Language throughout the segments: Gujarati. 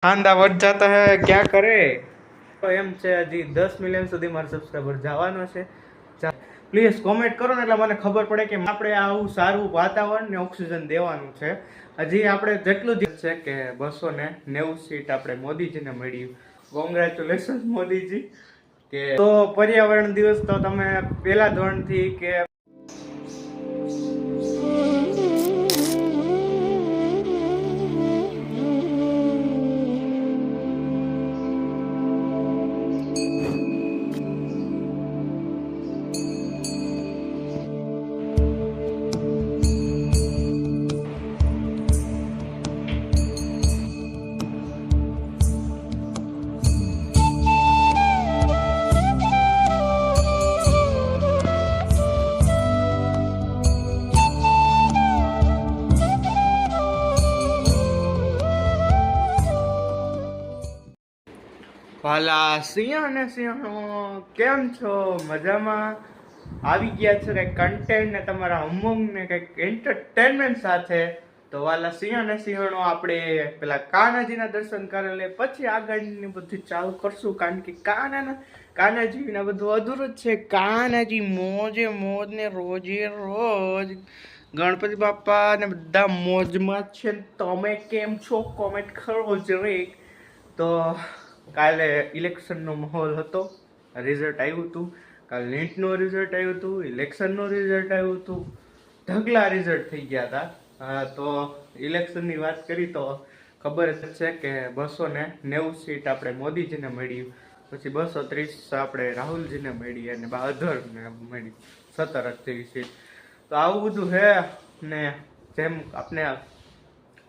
खांदा बढ़ जाता है क्या करे तो एम છે હજી 10 મિલિયન સુધી મારો સબસ્ક્રાઇબર જવાનો છે પ્લીઝ કોમેન્ટ કરો ને એટલે મને ખબર પડે કે આપણે આવું સારું વાતાવરણ ને ઓક્સિજન દેવાનું છે હજી આપણે જેટલું જ છે કે 290 સીટ આપણે મોદીજીને મળી કોંગ્રેચ્યુલેશન મોદીજી કે તો પર્યાવરણ દિવસ તો તમે પહેલા ધોરણથી કે વાલા સિંહ અને સિંહણો કેમ છો મજામાં આવી ગયા છે કંઈક કન્ટેન્ટ ને તમારા ઉમંગ ને કંઈક એન્ટરટેનમેન્ટ સાથે તો વાલા સિંહ અને સિંહણો આપણે પેલા કાનાજીના દર્શન કરી લે પછી આગળની બધું ચાલુ કરશું કારણ કે કાનાજીના બધું અધૂરું જ છે કાનાજી મોજે મોજ ને રોજે રોજ ગણપતિ બાપા ને બધા મોજમાં છે તમે કેમ છો કોમેન્ટ કરો જરીક તો કાલે ઇલેક્શનનો માહોલ હતો રિઝલ્ટ આવ્યું હતું કાલે નીટનું રિઝલ્ટ આવ્યું હતું ઇલેક્શનનું રિઝલ્ટ આવ્યું હતું ઢગલા રિઝલ્ટ થઈ ગયા હતા તો ઇલેક્શનની વાત કરી તો ખબર જ છે કે 290 સીટ આપણે મોદીજીને મળી પછી 230 આપણે રાહુલજીને મળી અને અધરને મળી 17 જેવી સીટ તો આવું બધું હે ને જેમ આપણે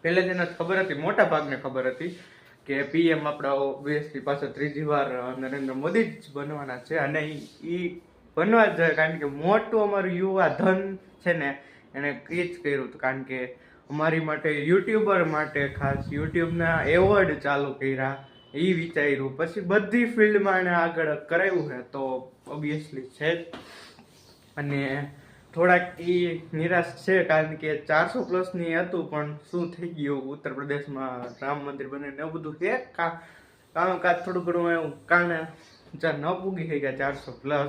પહેલે જ એને ખબર હતી મોટા ભાગને ખબર હતી કે પીએમ આપણા ઓબ્વિયસલી પાછળ ત્રીજી વાર નરેન્દ્ર મોદી જ બનવાના છે અને એ બનવા જ જાય કારણ કે મોટું અમારું યુવા ધન છે ને એને એ જ કર્યું હતું કારણ કે અમારી માટે યુટ્યુબર માટે ખાસ યુટ્યુબના એવોર્ડ ચાલુ કર્યા એ વિચાર્યું પછી બધી ફિલ્ડમાં એને આગળ કરાવ્યું છે તો ઓબ્વિયસલી છે જ અને થોડાક એ નિરાશ છે કારણ કે 400+ હતું પણ શું થઈ ગયું ઉત્તર પ્રદેશમાં રામ મંદિર બને ને એવું બધું છે કામકાજ થોડું ઘણું એવું કારણે ન પૂગી થઈ ગયા 400+.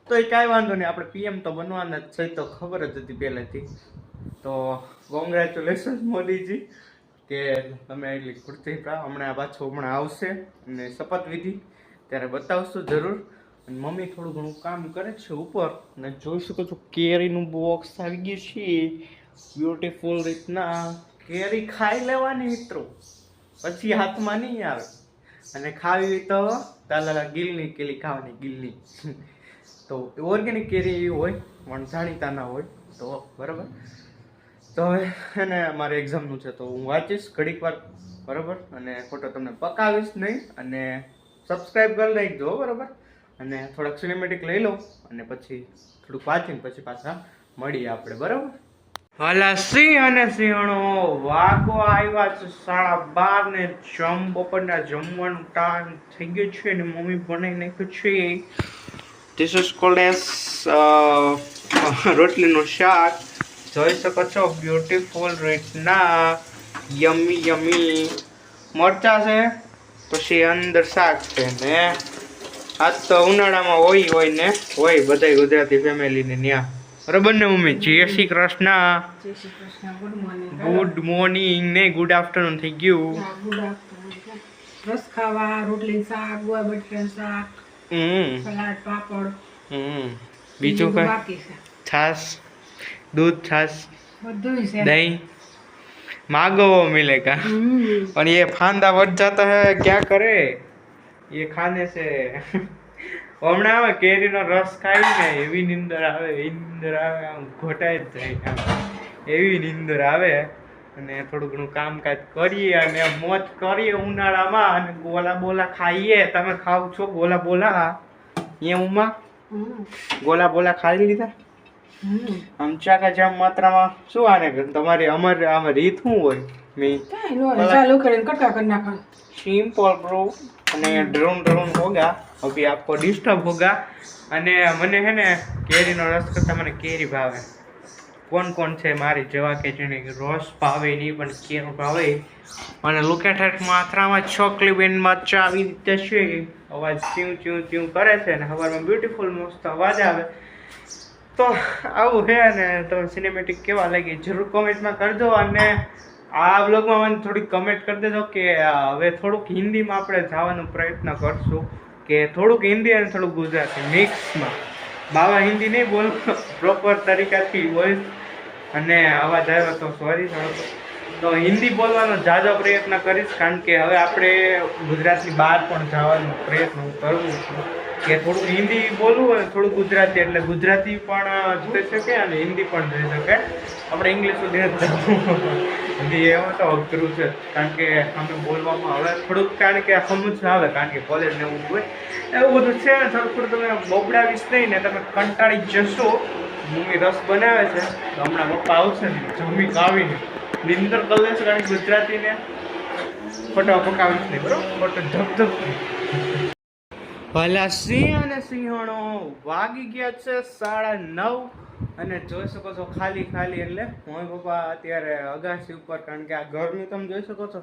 તો એ કાંઈ વાંધો નહીં આપણે પીએમ તો બનવાના જ છે તો ખબર જ હતી પહેલેથી તો કોંગ્રેચ્યુલેશન મોદીજી કે તમે એટલી ખુરશી હમણાં આવશે અને શપથવિધિ ત્યારે બતાવશું જરૂર અને મમ્મી થોડું ઘણું કામ કરે છે ઉપર અને જોઈ શકો છો કેરીનું બોક્સ આવી ગયું છે બ્યુટીફુલ રીતના કેરી ખાઈ લેવાની મિત્રો પછી હાથમાં નહીં આવે અને ખાવી તો તાલા ગીલની કેરી ખાવાની ગીલની તો ઓર્ગેનિક કેરી એવી હોય પણ જાણીતા ના હોય તો બરાબર તો હવે એને મારે એક્ઝામનું છે તો હું વાંચીશ ઘડીક વાર બરાબર અને ફોટો તમને પકાવીશ નહીં અને સબસ્ક્રાઈબ કરી નાખજો બરાબર અને થોડાક સિનેમેટિક લઈ લો અને પછી થોડુંક વાંચીને પછી પાછા મળીએ આપણે બરાબર હાલા સિંહ અને સિંહણો વાગો આવ્યા છે 12:30 ને બપોરના જમવાનું ટાઈમ થઈ ગયો છે અને મમ્મી બનાવી નાખ્યું છે ધીસ ઇઝ કોલ્ડ એઝ રોટલીનું શાક જોઈ શકો છો બ્યુટીફુલ રીતના યમી યમી મરચા છે પછી અંદર શાક છે ને આજ તો ઉનાળામાં હોય ને હોય બધા ગુજરાતી ફેમિલીને ન્યા બરાબર ને મમ્મી જય શ્રી કૃષ્ણ ગુડ મોર્નિંગ ને ગુડ આફ્ટરનૂન થઈ ગયું રસ ખાવા રોટલી શાક ગોળ બટેટાનું શાક સલાડ પાપડ બીજું કઈ છાસ दूध छाछ दही मांगो वो मिलेगा और ये फांदा बढ़ जाता है क्या करे ये खाने से હમણાં આવે કેરીનો રસ ખાઈને એવી નીંદર આવે આમ ઘોટાઈ જ જાય એવી નીંદર આવે અને થોડું ઘણું કામકાજ કરીએ અને મોજ કરીએ ઉનાળામાં અને ગોલા બોલા ખાઈએ તમે ખાવ છો ગોલા બોલા અહીંયા ઉમા ગોલા બોલા ખાઈ લીધા આમચા કા જામ માત્રામાં શું આને તમારી અમારે આમાં રીત શું હોય મેં ચાલુ કરીને કટકા કરી નાખો સિમ્પલ બ્રો અને ડ્રોન હોગા અભી આપકો ડિસ્ટર્બ હોગા અને મને હે ને કેરીનો રસ કરતા મને કેરી ભાવે કોણ કોણ છે મારી જેવા કે જેને રસ ભાવે નહીં પણ કેર ભાવે. અને લુકેટ માથરામાં છોકલીબેનમાં ચા આવી રીતે છે, અવાજ ચ્યું ચ્યું ચ્યું કરે છે અને સવારમાં બ્યુટીફુલ મસ્ત અવાજ આવે. તો આવું છે. અને તમે સિનેમેટિક કેવા લાગી જરૂર કોમેન્ટમાં કરજો. અને આ વ્લોગમાં મને થોડીક કમેન્ટ કરી દેજો કે હવે થોડુંક હિન્દીમાં આપણે જવાનો પ્રયત્ન કરશું, કે થોડુંક હિન્દી અને થોડુંક ગુજરાતી મિક્સમાં. બાવા હિન્દી નહીં બોલ, પ્રોપર તરીકાથી બોલ. અને અવાજ આવ્યો તો સોરી. તો હિન્દી બોલવાનો જાજો પ્રયત્ન કરીશ, કારણ કે હવે આપણે ગુજરાતની બહાર પણ જવાનો પ્રયત્ન હું કરું છું, કે થોડુંક હિન્દી બોલવું અને થોડુંક ગુજરાતી, એટલે ગુજરાતી પણ જોઈ શકે અને હિન્દી પણ જોઈ શકે. આપણે ઇંગ્લિશ સુધી હિન્દી એમાં તો અઘરું છે, કારણ કે અમે બોલવામાં હવે થોડુંક, કારણ કે સમજ આવે, કારણ કે કોલેજ ને એવું હોય એવું બધું છે. થોડું તમે બોબડાવીશ નહીં ને તમે કંટાળી જશો. મમ્મી રસ બનાવે છે તો હમણાં પપ્પા આવશે ને જમી કાવીને નિંદર કરી લેશે, કારણ કે ગુજરાતીને ફોટો પકાવીશ નહીં, બરોબર? ફોટો ધબધબ. ભલા સિંહ અને સિંહણો વાગી ગયા છે 9:30 અને જોઈ શકો છો ખાલી ખાલી. એટલે મમ્મી પપ્પા અત્યારે અગાસી ઉપર, કારણ કે આ ગરમી તમે જોઈ શકો છો,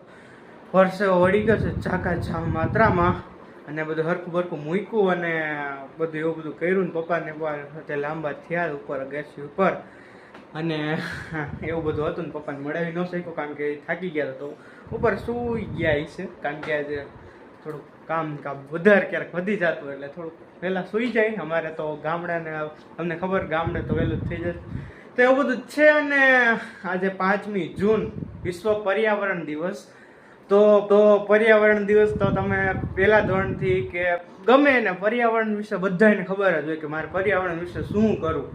પરસેવો વળી ગયો છે ઝાકાઝામ માત્રામાં. અને બધું હરખું બરખું મૂક્યું અને બધું એવું બધું કર્યું ને પપ્પાને તે લાંબા થયા ઉપર અગાસી ઉપર. અને એવું બધું હતું ને પપ્પાને મળાવી ન શક્યો, કારણ કે થાકી ગયા તો ઉપર સૂઈ ગયા છે, કારણ કે આજે થોડુંક કામ વધારે ક્યારેક વધી જતું એટલે થોડુંક વહેલા સૂઈ જાય. અમારે તો ગામડાને તમને ખબર, ગામડે તો વહેલું જ થઈ જાય. તો એવું બધું જ છે. અને આજે 5મી જૂન વિશ્વ પર્યાવરણ દિવસ. તો પર્યાવરણ દિવસ તો તમે પહેલા ધોરણથી કે ગમે એને પર્યાવરણ વિશે બધાને ખબર જ હોય કે મારે પર્યાવરણ વિશે શું કરવું,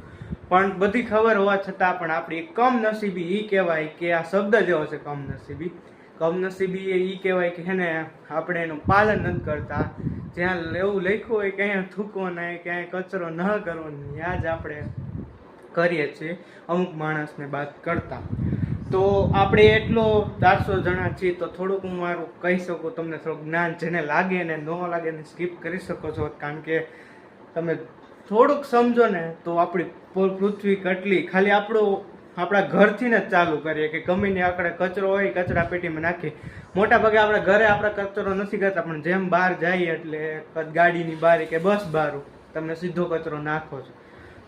પણ બધી ખબર હોવા છતાં પણ આપણી કમનસીબી એ કહેવાય કે આ શબ્દ જેવો છે કમનસીબી. કમનસીબી એ કહેવાય કે એને આપણે એનું પાલન નથી કરતા. જ્યાં એવું લખ્યું હોય કે અહીંયા થૂકવો નહીં, ક્યાંય કચરો ન કરવો, ત્યાં જ આપણે કરીએ છીએ અમુક માણસને બાદ કરતા. તો આપણે એટલો 400 જણા છીએ, તો થોડુંક હું મારું કહી શકું તમને, થોડુંક જ્ઞાન જેને લાગે ને ન લાગે એને સ્કીપ કરી શકો છો, કારણ કે તમે થોડુંક સમજો ને તો આપણી પૃથ્વી કેટલી, ખાલી આપણા ઘરથી ને જ ચાલુ કરીએ કે ગમે ને આપણે કચરો હોય કચરા પેટીમાં નાખીએ. મોટા ભાગે આપણે ઘરે આપણે કચરો નથી કરતા, પણ જેમ બહાર જઈએ એટલે ગાડીની બારી કે બસ બહાર તમે સીધો કચરો નાખો છો.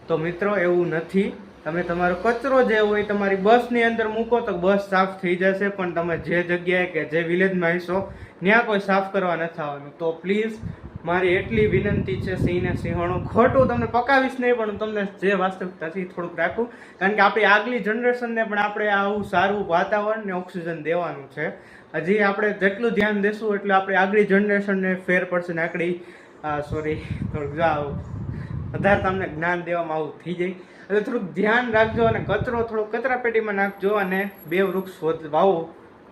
તો મિત્રો એવું નથી. તમે તમારો કચરો જે હોય તમારી બસની અંદર મૂકો તો બસ સાફ થઈ જશે, પણ તમે જે જગ્યાએ કે જે વિલેજમાં હશો ત્યાં કોઈ સાફ કરવા નથી આવવાનું. તો પ્લીઝ મારી એટલી વિનંતી છે સિંહને સિંહણો, ખોટું તમને પકાવીશ નહીં, પણ તમને જે વાસ્તવિકતાથી થોડુંક રાખું, કારણ કે આપણી આગલી જનરેશનને પણ આપણે આવું સારું વાતાવરણ ને ઓક્સિજન દેવાનું છે. હજી આપણે જેટલું ધ્યાન દેશું એટલે આપણે આગલી જનરેશનને ફેર પડશે ને થોડુંક વધારે તમને જ્ઞાન દેવામાં આવું થઈ જાય. એટલે થોડુંક ધ્યાન રાખજો અને કચરો થોડો કચરા પેટીમાં નાખજો અને 2 વૃક્ષ વાવો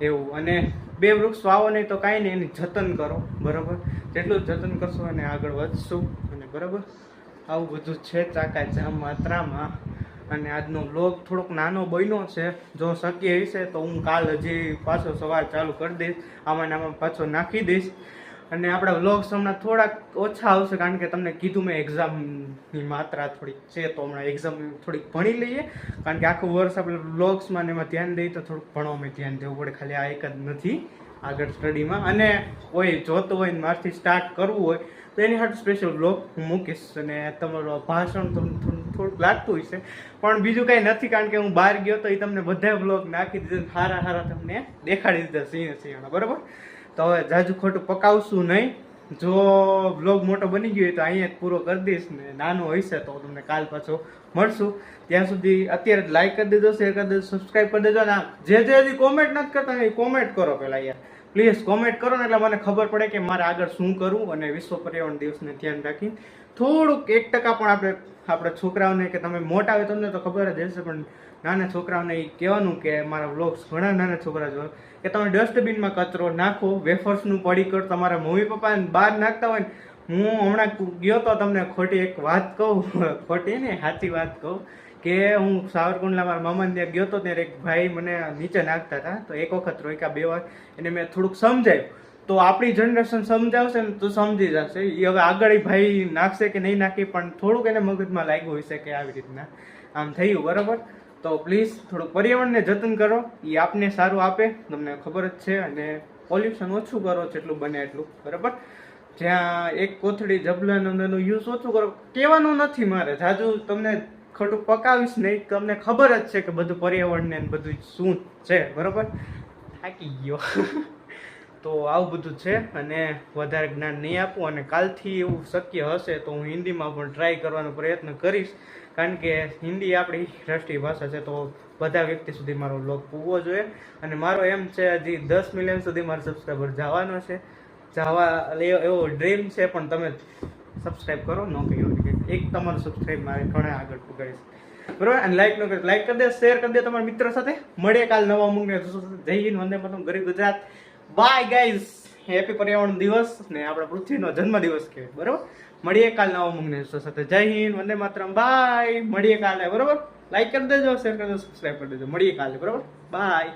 એવું. અને 2 વૃક્ષ વાવો નહીં તો કાંઈ નહીં, એની જતન કરો, બરાબર? જેટલું જતન કરશો અને આગળ વધશું. અને બરાબર આવું બધું છે ચાકાજામ માત્રામાં. અને આજનો વ્લોગ થોડોક નાનો બન્યો છે, જો શક્ય હશે તો હું કાલ હજી પાછો સવાર ચાલુ કરી દઈશ, આમાં પાછો નાખી દઈશ. અને આપણા વ્લોગ્સ હમણાં થોડાક ઓછા આવશે, કારણ કે તમને કીધું મેં એક્ઝામની માત્રા થોડીક છે, તો હમણાં એક્ઝામ થોડીક ભણી લઈએ, કારણ કે આખું વર્ષ આપણે વ્લોગ્સમાં ને એમાં ધ્યાન દઈએ તો થોડુંક ભણવામાં ધ્યાન દેવું પડે, ખાલી આ એક જ નથી આગળ સ્ટડીમાં. અને કોઈ જોતું હોય ને મારથી સ્ટાર્ટ કરવું હોય તો એની સાથે સ્પેશિયલ વ્લોગ હું મૂકીશ. અને તમારું ભાષણ તમને થોડુંક લાગતું હશે, પણ બીજું કંઈ નથી, કારણ કે હું બહાર ગયો તો એ તમને બધા વ્લોગ નાખી દીધા, સારા તમને દેખાડી દીધા સિંહણા, બરાબર? તો હવે જાજુ ખોટું પકાવશું નહીં. જો વ્લોગ મોટો બની ગયો હોય તો અહીંયા જ પૂરો કરી દઈશ, ને નાનો હશે તો તમને કાલ પાછો મળશું. ત્યાં સુધી અત્યારે લાઈક કરી દેજો, શેર કરી દેજો, સબસ્ક્રાઈબ કરી દેજો. અને જે હજી કોમેન્ટ નથી કરતા એ કોમેન્ટ કરો પહેલાં યાર, પ્લીઝ કોમેન્ટ કરો ને, એટલે મને ખબર પડે કે મારે આગળ શું કરવું. અને વિશ્વ પર્યાવરણ દિવસને ધ્યાન રાખીને થોડુંક 1% પણ આપણે છોકરાઓને, કે તમે મોટા હોય તમને તો ખબર જ હશે, પણ નાના છોકરાઓને એ કહેવાનું કે મારા વ્લોગ્સ ઘણા નાના છોકરા જોવે કે તમે ડસ્ટબિનમાં કચરો નાખો. વેફર્સનું પડીકર તમારા મમ્મી પપ્પાને બહાર નાખતા હોય ને, હું હમણાં ગયો તો તમને ખોટી એક વાત કહું, ખોટી ને સાચી વાત કહું, કે હું સાવરકુંડલા મારા મામાને ત્યાં ગયો હતો, ત્યારે એક ભાઈ મને નીચે નાખતા હતા, તો એક વખત રોક્યા, 2 વાર એને મેં થોડુંક સમજાવ્યું. તો આપણી જનરેશન સમજાવશે ને તો સમજી જશે. એ હવે આગળ ભાઈ નાખશે કે નહીં નાખી, પણ થોડુંક એને મગજમાં લાગ્યું હશે કે આવી રીતના આમ થયું, બરાબર? તો પ્લીઝ થોડુંક પર્યાવરણને જતન કરો, એ આપને સારું આપે, તમને ખબર જ છે. અને પોલ્યુશન ઓછું કરો જેટલું બને એટલું, બરાબર. જ્યાં એક કોથળી જબલાનો યુઝ ઓછું કરો. કહેવાનું નથી મારે જાજુ, તમને ખોટું પકાવીશ નહીં, તમને ખબર જ છે કે બધું પર્યાવરણને બધું શું છે, બરાબર. થાકી ગયો. તો આવું બધું છે. અને વધારે જ્ઞાન નહીં આપું. અને કાલથી એવું શક્ય હશે તો હું હિન્દીમાં પણ ટ્રાય કરવાનો પ્રયત્ન કરીશ, કારણ કે હિન્દી આપણી રાષ્ટ્રીય ભાષા છે. તો બધા વ્યક્તિ સુધી મારો વ્લોગ પૂરવો જોઈએ. અને મારો એમ છે હજી 10 મિલિયન સુધી મારો સબસ્ક્રાઈબર જવાનો છે. એવો ડ્રીમ છે, પણ તમે સબસ્ક્રાઈબ કરો, ન કહ્યું એક તમારું સબસ્ક્રાઈબ મારે ઘણા આગળ પકડીશ, બરોબર. અને લાઈક ન કરે, લાઈક કરી દે, શેર કરી દે તમારા મિત્રો સાથે. મળીએ કાલ નવા મૂકને. જય હિન્દ, વંદે માતરમ, ગરીબ ગુજરાત. બાય ગાઈઝ, હેપી પર્યાવરણ દિવસ ને આપણા પૃથ્વીનો જન્મ દિવસ કહેવાય, બરોબર. મળીએ કાલ નવા મૂકને સાથે. જય હિન્દ, વંદે માતરમ, બાય. મળીએ કાલે, બરોબર. લાઈક કરી દેજો, શેર કરી દેજો, સબસ્ક્રાઈબ કરી દેજો. મળીએ કાલે, બરોબર. બાય.